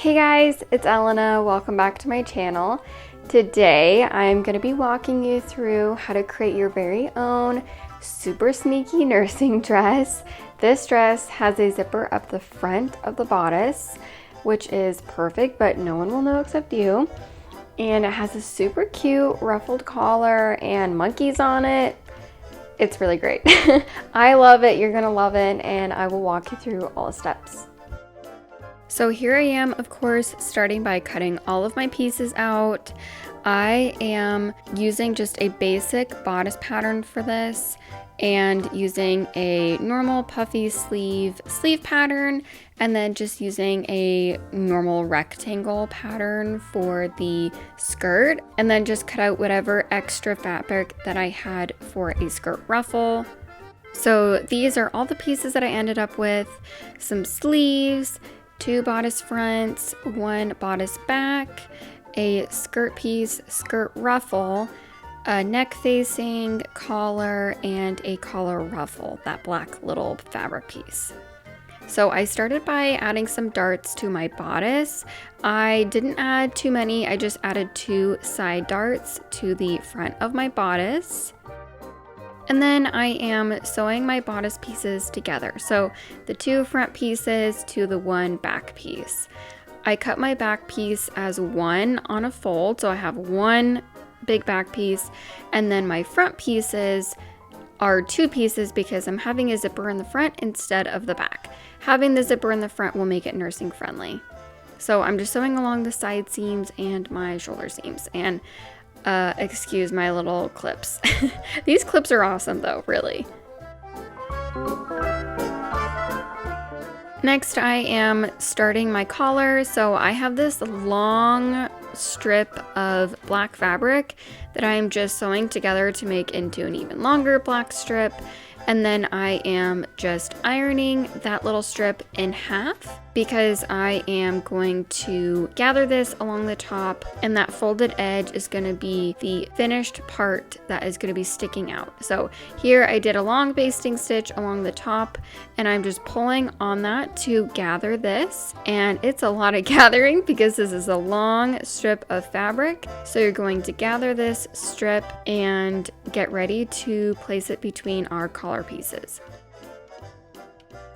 Hey guys, it's Elena. Welcome back to my channel. Today I'm going to be walking you through how to create your very own super sneaky nursing dress. This dress has a zipper up the front of the bodice, which is perfect, but no one will know except you. And it has a super cute ruffled collar and monkeys on it. It's really great. I love it, you're going to love it, and I will walk you through all the steps. So here I am, of course, starting by cutting all of my pieces out. I am using just a basic bodice pattern for this and using a normal puffy sleeve pattern, and then just using a normal rectangle pattern for the skirt, and then just cut out whatever extra fabric that I had for a skirt ruffle. So these are all the pieces that I ended up with: some sleeves, 2 bodice fronts, 1 bodice back, a skirt piece, skirt ruffle, a neck facing, collar, and a collar ruffle, that black little fabric piece. So I started by adding some darts to my bodice. I didn't add too many, I just added 2 side darts to the front of my bodice. And then I am sewing my bodice pieces together. So the 2 front pieces to the 1 back piece. I cut my back piece as 1 on a fold, so I have 1 big back piece, and then my front pieces are 2 pieces because I'm having a zipper in the front instead of the back. Having the zipper in the front will make it nursing friendly. So I'm just sewing along the side seams and my shoulder seams, and excuse my little clips. These clips are awesome though, really. Next, I am starting my collar. So I have this long strip of black fabric that I am just sewing together to make into an even longer black strip. And then I am just ironing that little strip in half because I am going to gather this along the top, and that folded edge is going to be the finished part that is going to be sticking out. So here I did a long basting stitch along the top, and I'm just pulling on that to gather this. And it's a lot of gathering because this is a long strip of fabric. So you're going to gather this strip and get ready to place it between our collar pieces.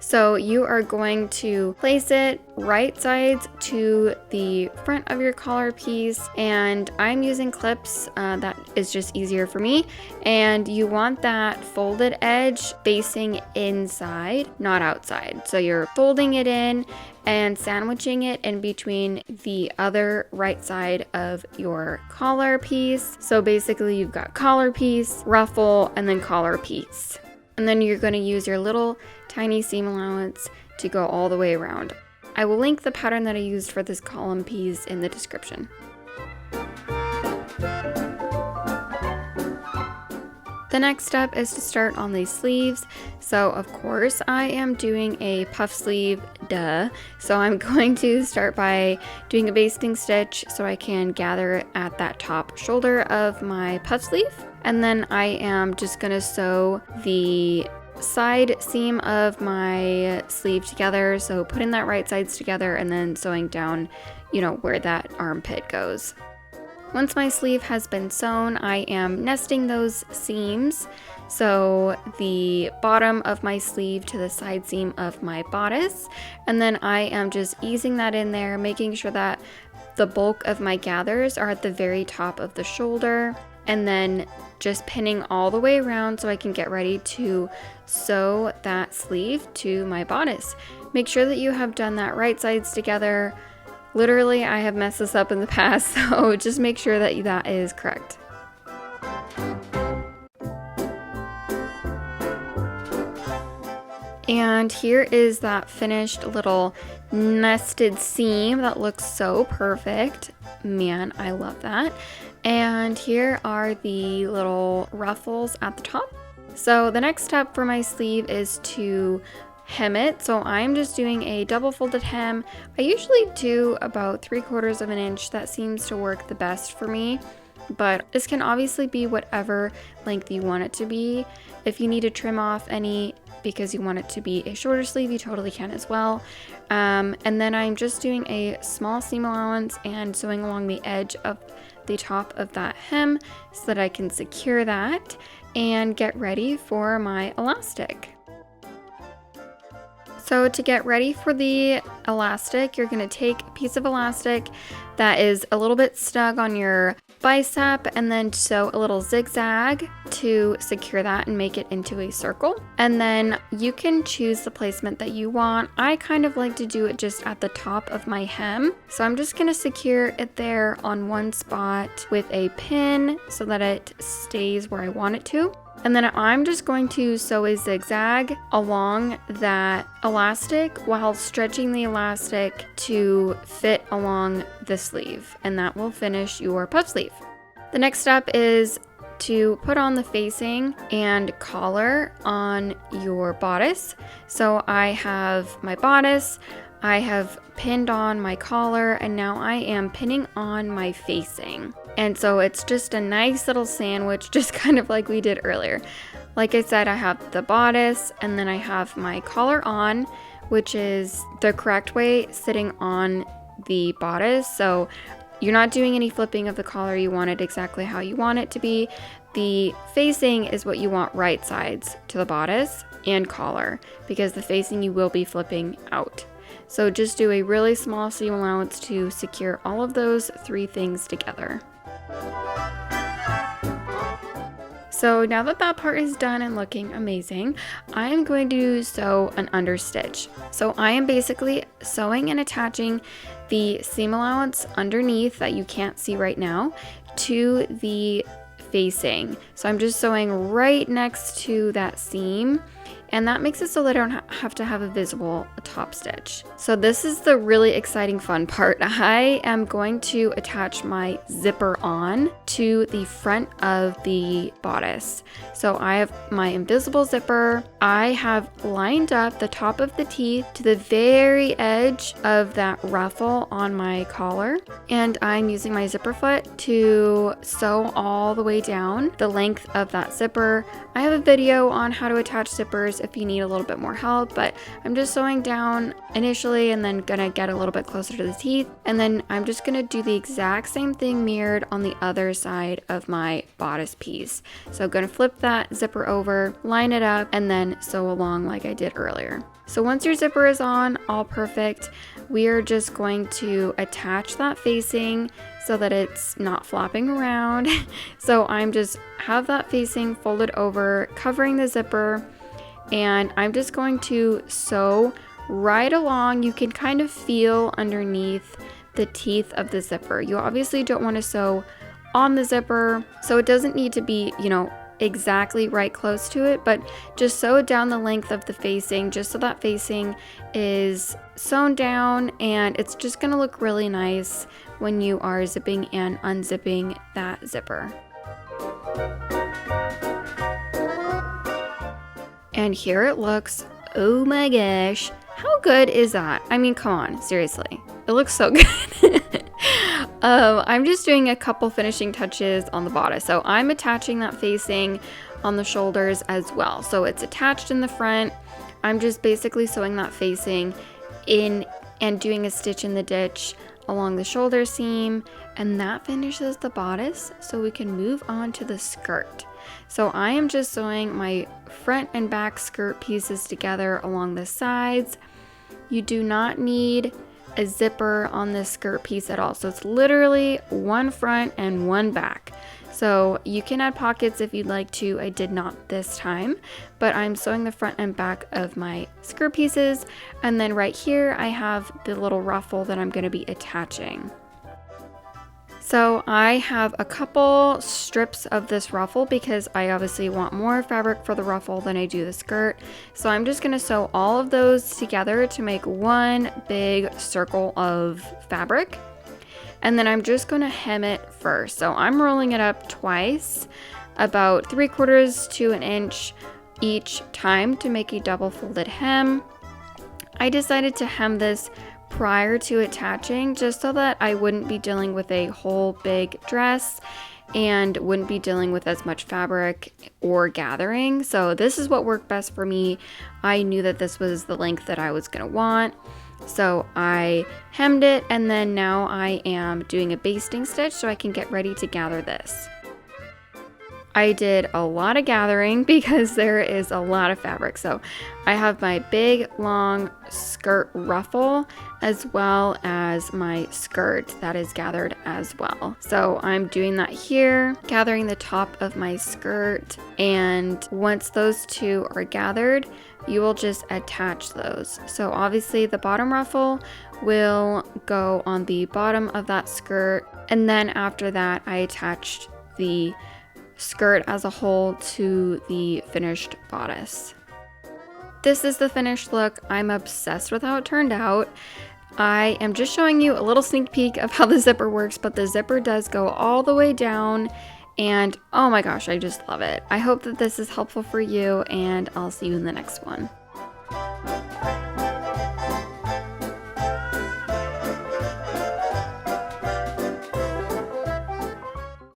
So you are going to place it right sides to the front of your collar piece, and I'm using clips, that is just easier for me. And you want that folded edge facing inside, not outside. So you're folding it in and sandwiching it in between the other right side of your collar piece. So basically you've got collar piece, ruffle, and then collar piece. And then you're going to use your little tiny seam allowance to go all the way around. I will link the pattern that I used for this column piece in the description. The next step is to start on these sleeves. So of course I am doing a puff sleeve, duh. So I'm going to start by doing a basting stitch so I can gather at that top shoulder of my puff sleeve. And then I am just gonna sew the side seam of my sleeve together. So putting that right sides together and then sewing down, where that armpit goes. Once my sleeve has been sewn, I am nesting those seams. So the bottom of my sleeve to the side seam of my bodice. And then I am just easing that in there, making sure that the bulk of my gathers are at the very top of the shoulder. And then just pinning all the way around so I can get ready to sew that sleeve to my bodice. Make sure that you have done that right sides together. Literally, I have messed this up in the past, so just make sure that that is correct. And here is that finished little nested seam that looks so perfect. Man, I love that. And here are the little ruffles at the top. So the next step for my sleeve is to hem it. So I'm just doing a double folded hem. I usually do about 3/4 of an inch. That seems to work the best for me. but this can obviously be whatever length you want it to be. If you need to trim off any because you want it to be a shorter sleeve, you totally can as well. And then I'm just doing a small seam allowance and sewing along the edge of the top of that hem so that I can secure that and get ready for my elastic. So to get ready for the elastic, you're going to take a piece of elastic that is a little bit snug on your bicep and then sew a little zigzag to secure that and make it into a circle. And then you can choose the placement that you want. I kind of like to do it just at the top of my hem. So I'm just going to secure it there on one spot with a pin so that it stays where I want it to. And then I'm just going to sew a zigzag along that elastic while stretching the elastic to fit along the sleeve, and that will finish your puff sleeve. The next step is to put on the facing and collar on your bodice. So I have my bodice, I have pinned on my collar, and now I am pinning on my facing. And so it's just a nice little sandwich, just kind of like we did earlier. Like I said, I have the bodice and then I have my collar on, which is the correct way, sitting on the bodice. So you're not doing any flipping of the collar. You want it exactly how you want it to be. The facing is what you want right sides to the bodice and collar, because the facing you will be flipping out. So just do a really small seam allowance to secure all of those three things together. So now that that part is done and looking amazing, I am going to sew an understitch. So I am basically sewing and attaching the seam allowance underneath that you can't see right now to the facing. So I'm just sewing right next to that seam, and that makes it so that I don't have to have a visible top stitch. So this is the really exciting fun part. I am going to attach my zipper on to the front of the bodice. So I have my invisible zipper. I have lined up the top of the teeth to the very edge of that ruffle on my collar, and I'm using my zipper foot to sew all the way down the length of that zipper. I have a video on how to attach zippers if you need a little bit more help, but I'm just sewing down initially and then gonna get a little bit closer to the teeth, and then I'm just gonna do the exact same thing mirrored on the other side of my bodice piece. So I'm gonna flip that zipper over, line it up, and then sew along like I did earlier. So once your zipper is on, all perfect, we are just going to attach that facing so that it's not flopping around. So I'm just have that facing folded over, covering the zipper, and I'm just going to sew right along. You can kind of feel underneath the teeth of the zipper. You obviously don't want to sew on the zipper, so it doesn't need to be, exactly right close to it, but just sew it down the length of the facing just so that facing is sewn down, and it's just going to look really nice when you are zipping and unzipping that zipper. And here it looks. Oh my gosh, how good is that? I mean, come on, seriously, it looks so good. I'm just doing a couple finishing touches on the bodice. So I'm attaching that facing on the shoulders as well. So it's attached in the front. I'm just basically sewing that facing in and doing a stitch in the ditch along the shoulder seam, and that finishes the bodice. So we can move on to the skirt. So I am just sewing my front and back skirt pieces together along the sides. You do not need a zipper on this skirt piece at all. So it's literally one front and one back. So you can add pockets if you'd like to. I did not this time, but I'm sewing the front and back of my skirt pieces. And then right here, I have the little ruffle that I'm going to be attaching. So I have a couple strips of this ruffle because I obviously want more fabric for the ruffle than I do the skirt. So I'm just going to sew all of those together to make one big circle of fabric. And then I'm just going to hem it first. So I'm rolling it up twice, about 3/4 to an inch each time to make a double folded hem. I decided to hem this prior to attaching, just so that I wouldn't be dealing with a whole big dress and wouldn't be dealing with as much fabric or gathering. So this is what worked best for me. I knew that this was the length that I was gonna want. So I hemmed it, and then now I am doing a basting stitch so I can get ready to gather this. I did a lot of gathering because there is a lot of fabric. So I have my big long skirt ruffle as well as my skirt that is gathered as well. So I'm doing that here, gathering the top of my skirt, and once those two are gathered, you will just attach those. So obviously the bottom ruffle will go on the bottom of that skirt, and then after that I attached the skirt as a whole to the finished bodice. This is the finished look. I'm obsessed with how it turned out. I am just showing you a little sneak peek of how the zipper works, but the zipper does go all the way down, and oh my gosh, I just love it. I hope that this is helpful for you, and I'll see you in the next one.